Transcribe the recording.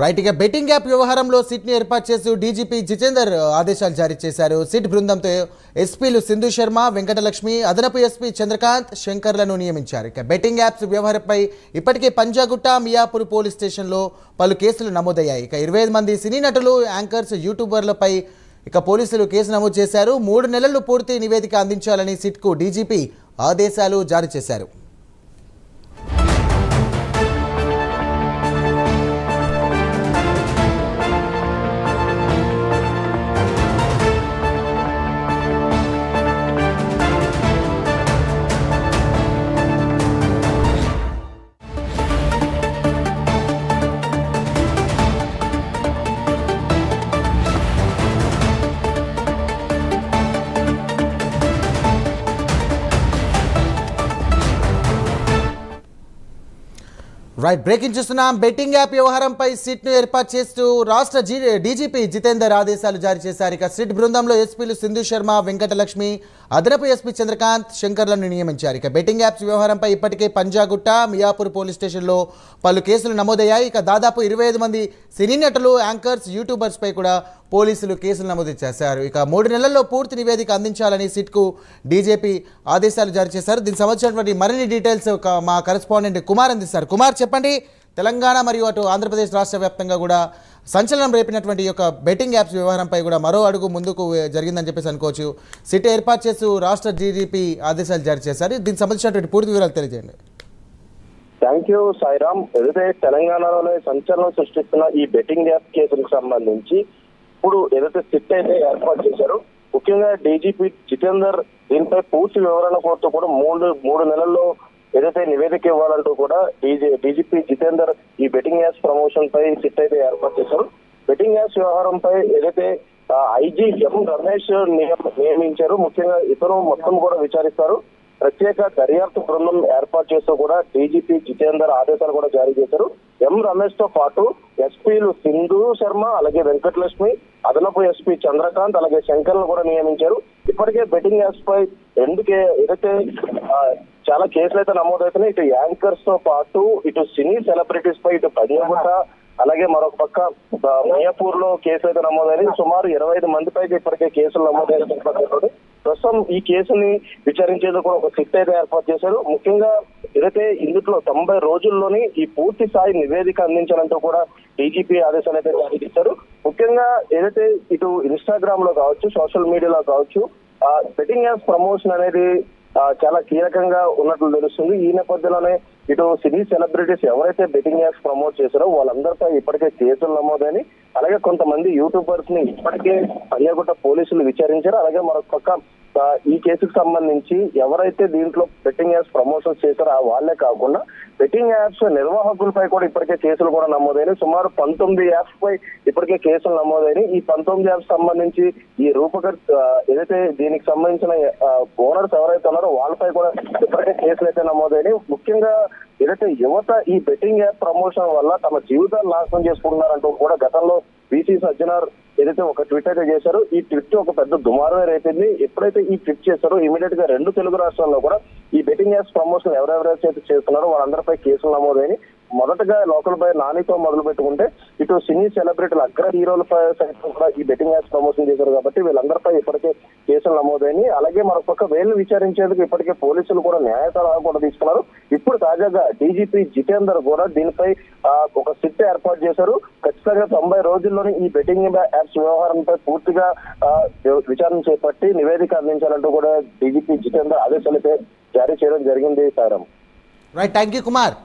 Right ఇక betting app వ్యవహారంలో సిట్ని ఏర్పాటు చేస్తూ డీజీపీ జితేందర్ ఆదేశాలు జారీ చేశారు. సిట్ బృందంతో ఎస్పీలు సింధు శర్మ, వెంకటలక్ష్మి, అదనపు ఎస్పీ చంద్రకాంత్, శంకర్లను నియమించారు. ఇక బెట్టింగ్ యాప్స్ వ్యవహారంపై ఇప్పటికే పంజాగుట్ట, మియాపూర్ పోలీస్ స్టేషన్లో పలు కేసులు నమోదయ్యాయి. ఇక 25 మంది సినీ నటులు, యాంకర్స్, యూట్యూబర్లపై ఇక పోలీసులు కేసు నమోదు చేశారు. 3 నెలలు పూర్తి నివేదిక అందించాలని సిట్కు డీజీపీ ఆదేశాలు జారీ చేశారు. రైట్ బ్రేకింగ్ చూస్తున్నాం. బెట్టింగ్ యాప్ వ్యవహారంపై సిట్ను ఏర్పాటు చేస్తూ రాష్ట్ర డీజీపీ జితేందర్ ఆదేశాలు జారీ చేశారు. ఇక సిట్ బృందంలో ఎస్పీలు సింధు శర్మ, వెంకటలక్ష్మి, అదనపు ఎస్పీ చంద్రకాంత్, శంకర్లను నియమించారు. ఇక బెట్టింగ్ యాప్స్ వ్యవహారంపై ఇప్పటికే పంజాగుట్ట, మియాపూర్ పోలీస్ స్టేషన్లో పలు కేసులు నమోదయ్యాయి. ఇక దాదాపు 25 మంది సినీ నటులు, యాంకర్స్, యూట్యూబర్స్పై కూడా పోలీసులు కేసులు నమోదు చేశారు. ఇక 3 నెలల్లో పూర్తి నివేదిక అందించాలని సిట్కు డీజీపీ ఆదేశాలు జారీ చేశారు. దీనికి సంబంధించినటువంటి మరిన్ని డీటెయిల్స్ మా కరెస్పాండెంట్ కుమార్ అందిస్తారు. కుమార్, చెప్పండి. తెలంగాణ మరియు అటు ఆంధ్రప్రదేశ్ రాష్ట్ర వ్యాప్తంగా కూడా సంచలనం రేపినటువంటి ఈ యొక్క బెట్టింగ్ యాప్స్ వ్యవహారంపై కూడా మరో అడుగు ముందుకు జరిగిందని చెప్పేసి అనుకోవచ్చు. సిట్ ఏర్పాటు చేస్తూ రాష్ట్ర డీజీపీ ఆదేశాలు జారీ చేశారు. దీనికి సంబంధించినటువంటి పూర్తి వివరాలు తెలియజేయండి. Thank you Sairam. ఏదైతే తెలంగాణలోనే సంచలనం సృష్టిస్తున్న ఈ బెట్టింగ్ యాప్ కేసులకు సంబంధించి ఇప్పుడు ఏదైతే సిట్ అయితే ఏర్పాటు చేశారో, ముఖ్యంగా డీజీపీ జితేందర్ దీనిపై పూర్తి వివరణ కోరుతూ కూడా మూడు నెలల్లో ఏదైతే నివేదిక ఇవ్వాలంటూ కూడా డీజీపీ జితేందర్ ఈ బెట్టింగ్ యాప్స్ ప్రమోషన్ పై సిట్ అయితే ఏర్పాటు చేశారు. బెట్టింగ్ యాప్స్ వ్యవహారంపై ఏదైతే ఐజీ ఎం రమేష్ నియమించారు. ముఖ్యంగా ఇతను మొత్తం కూడా విచారిస్తారు. ప్రత్యేక దర్యాప్తు బృందం ఏర్పాటు చేస్తూ కూడా డీజీపీ జితేందర్ ఆదేశాలు కూడా జారీ చేశారు. ఎం రమేష్ తో పాటు ఎస్పీలు సింధు శర్మ, అలాగే వెంకటలక్ష్మి, అదనపు ఎస్పీ చంద్రకాంత్, అలాగే శంకర్ను కూడా నియమించారు. ఇప్పటికే బెట్టింగ్ యాప్స్ పై ఏదైతే చాలా కేసులు అయితే నమోదవుతున్నాయి. ఇటు యాంకర్స్ తో పాటు ఇటు సినీ సెలబ్రిటీస్ పై ఇటు పంజాగుట్ట, అలాగే మరొక పక్క మియాపూర్ లో కేసులు అయితే నమోదైనవి. సుమారు 25 మంది పైకి ఇప్పటికే కేసులు నమోదైన ప్రస్తుతం ఈ కేసుని విచారించేందుకు కూడా ఒక సిట్ అయితే ఏర్పాటు చేశారు. ముఖ్యంగా ఏదైతే ఇందులో 90 రోజుల్లోని ఈ పూర్తి స్థాయి నివేదిక అందించాలంటూ కూడా డీజీపీ ఆదేశాలు అయితే జారీ చేశారు. ముఖ్యంగా ఏదైతే ఇటు ఇన్స్టాగ్రామ్ లో కావచ్చు, సోషల్ మీడియాలో కావచ్చు, బెట్టింగ్ యాప్స్ ప్రమోషన్ అనేది చాలా కీలకంగా ఉన్నట్లు తెలుస్తుంది. ఈ నేపథ్యంలోనే ఇటు సినీ సెలబ్రిటీస్ ఎవరైతే బెట్టింగ్ యాప్స్ ప్రమోట్ చేశారో వాళ్ళందరిపై ఇప్పటికే కేసులు నమోదని, అలాగే కొంతమంది యూట్యూబర్స్ ని ఇప్పటికే పంజాగుట్ట పోలీసులు విచారించారు. అలాగే మరొక పక్క ఈ కేసుకు సంబంధించి ఎవరైతే దీంట్లో బెట్టింగ్ యాప్స్ ప్రమోషన్స్ చేశారో వాళ్ళే కాకుండా బెట్టింగ్ యాప్స్ నిర్వాహకులపై కూడా ఇప్పటికే కేసులు కూడా నమోదైనవి. సుమారు 19 యాప్స్ పై ఇప్పటికే కేసులు నమోదైనవి. ఈ 19 యాప్స్ సంబంధించి ఈ ఏదైతే దీనికి సంబంధించిన ఓనర్స్ ఎవరైతే ఉన్నారో వాళ్ళపై కూడా ఇప్పటికే కేసులు అయితే నమోదైనవి. ముఖ్యంగా ఏదైతే యువత ఈ బెట్టింగ్ యాప్ ప్రమోషన్ వల్ల తమ జీవితాలు నాశనం చేసుకుంటున్నారంటూ కూడా గతంలో బీసీ సజ్జనార్ ఏదైతే ఒక ట్వీట్ అయితే చేశారో, ఈ ట్వీట్ ఒక పెద్ద దుమారమే రేపింది. ఎప్పుడైతే ఈ ట్వీట్ చేశారో ఇమీడియట్ గా 2 తెలుగు రాష్ట్రాల్లో కూడా ఈ బెట్టింగ్ యాప్స్ ప్రమోషన్ ఎవరెవరైతే చేస్తున్నారో వాళ్ళందరిపై కేసులు నమోదైనవి. మొదటగా లోకల్ బై నానితో మొదలు పెట్టుకుంటే ఇటు సినీ సెలబ్రిటీల అగ్ర హీరోలపై సైతం కూడా ఈ బెట్టింగ్ యాప్స్ ప్రమోషన్ చేశారు కాబట్టి వీళ్ళందరిపై ఇప్పటికే కేసులు నమోదైనవి. అలాగే మరొక పక్క వీళ్ళు విచారించేందుకు ఇప్పటికే పోలీసులు కూడా న్యాయ సలహా కూడా తీసుకున్నారు. ఇప్పుడు తాజాగా డీజీపీ జితేందర్ కూడా దీనిపై ఒక సిట్ ఏర్పాటు చేశారు. ఖచ్చితంగా 90 రోజుల్లోనే ఈ బెట్టింగ్ యాప్స్ వ్యవహారంపై పూర్తిగా విచారణ చేపట్టి నివేదిక అందించాలంటూ కూడా డీజీపీ జితేందర్ ఆదేశాలపై జారీ చేయడం జరిగింది. సారం రైట్, థ్యాంక్ యూ కుమార్.